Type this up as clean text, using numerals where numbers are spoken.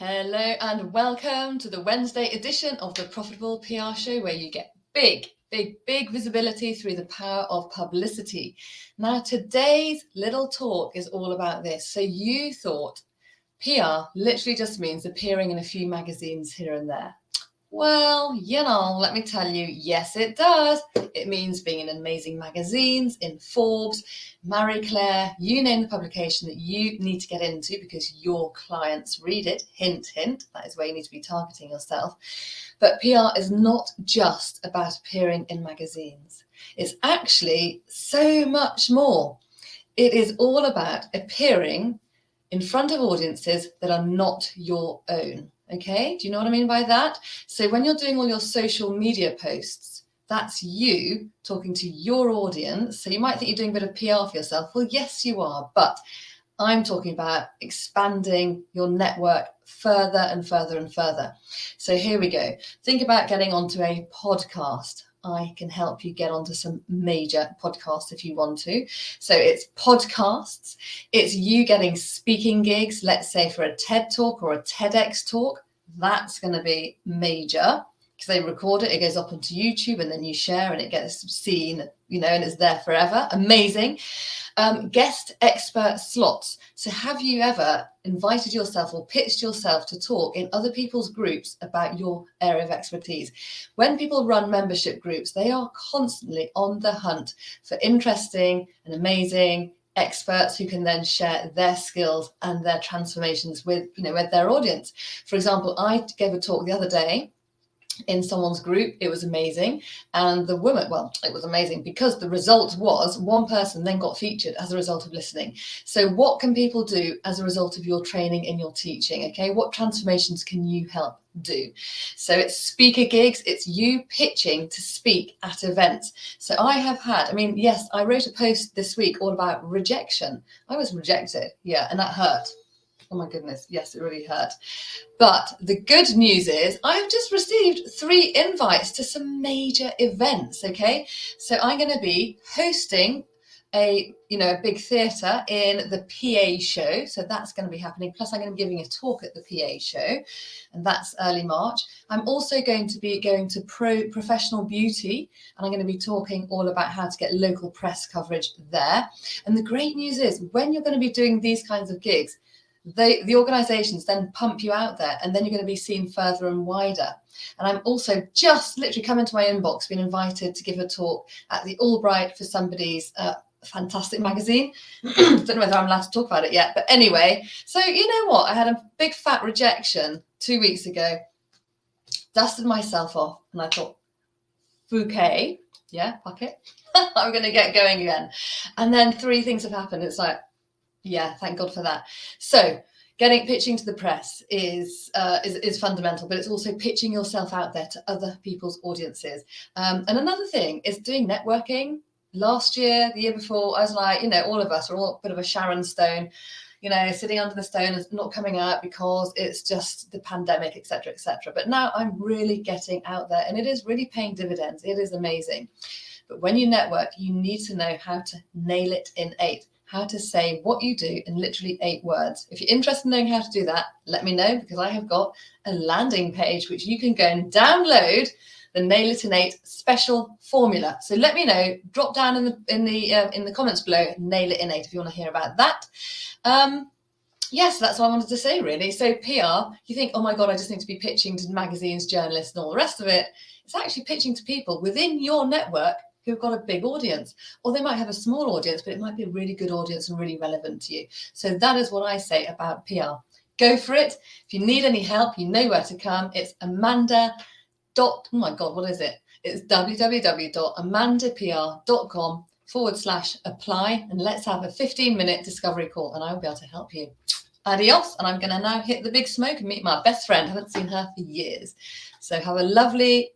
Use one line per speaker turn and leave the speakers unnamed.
Hello and welcome to the Wednesday edition of the Profitable PR Show, where you get big visibility through the power of publicity. Now, today's little talk is all about this. So you thought PR literally just means appearing in a few magazines here and there. Well, let me tell you, yes, it does. It means being in amazing magazines, in Forbes, Marie Claire, you name the publication that you need to get into because your clients read it. Hint, hint, that is where you need to be targeting yourself. But PR is not just about appearing in magazines. It's actually so much more. It is all about appearing in front of audiences that are not your own. Okay, do you know what I mean by that? So when you're doing all your social media posts, that's you talking to your audience. So you might think you're doing a bit of PR for yourself. Well, yes, you are. But I'm talking about expanding your network further and further and further. So here we go. Think about getting onto a podcast. I can help you get onto some major podcasts if you want to. So it's podcasts. It's you getting speaking gigs, let's say for a TED Talk or a TEDx talk. That's going to be major because they record it. It goes up onto YouTube and then you share and it gets seen, and it's there forever. Amazing. Guest expert slots. So have you ever invited yourself or pitched yourself to talk in other people's groups about your area of expertise? When people run membership groups, they are constantly on the hunt for interesting and amazing experts who can then share their skills and their transformations with their audience. For example, I gave a talk the other day in someone's group. It was amazing. And the woman, it was amazing because the result was one person then got featured as a result of listening. So what can people do as a result of your training and your teaching? Okay, what transformations can you help do? So it's speaker gigs, it's you pitching to speak at events. So I have had, I wrote a post this week all about rejection. I was rejected, and that hurt. Oh my goodness, yes, it really hurt. But the good news is I've just received 3 invites to some major events, okay? So I'm going to be hosting a big theatre in the PA show. So that's going to be happening. Plus I'm going to be giving a talk at the PA show, and that's early March. I'm also going to be going to Professional Beauty, and I'm going to be talking all about how to get local press coverage there. And the great news is when you're going to be doing these kinds of gigs, the organizations then pump you out there, and then you're going to be seen further and wider. And I'm also just literally come into my inbox, been invited to give a talk at the Albright for somebody's fantastic magazine. Don't know whether I'm allowed to talk about it yet, but anyway, so you know what? I had a big fat rejection 2 weeks ago, dusted myself off, and I thought, bouquet, fuck it. I'm going to get going again. And then 3 things have happened. It's like, thank God for that. So pitching to the press is fundamental, but it's also pitching yourself out there to other people's audiences. And another thing is doing networking. Last year, the year before, I was like, all of us are all a bit of a Sharon stone, sitting under the stone and not coming out because it's just the pandemic, etc., etc. But now I'm really getting out there, and it is really paying dividends. It is amazing. But when you network, you need to know how to nail it in 8. How to say what you do in literally 8 words. If you're interested in knowing how to do that, let me know, because I have got a landing page which you can go and download the Nail It in 8 special formula. So let me know. Drop down in the comments below. Nail It in 8 if you want to hear about that. Yes, that's what I wanted to say really. So PR, you think, oh my God, I just need to be pitching to magazines, journalists, and all the rest of it. It's actually pitching to people within your network who've got a big audience, or they might have a small audience, but it might be a really good audience and really relevant to you. So that is what I say about PR. Go for it. If you need any help, you know where to come. It's It's www.amandapr.com/apply, and let's have a 15-minute discovery call, and I will be able to help you. Adios, and I'm going to now hit the big smoke and meet my best friend. I haven't seen her for years. So have a lovely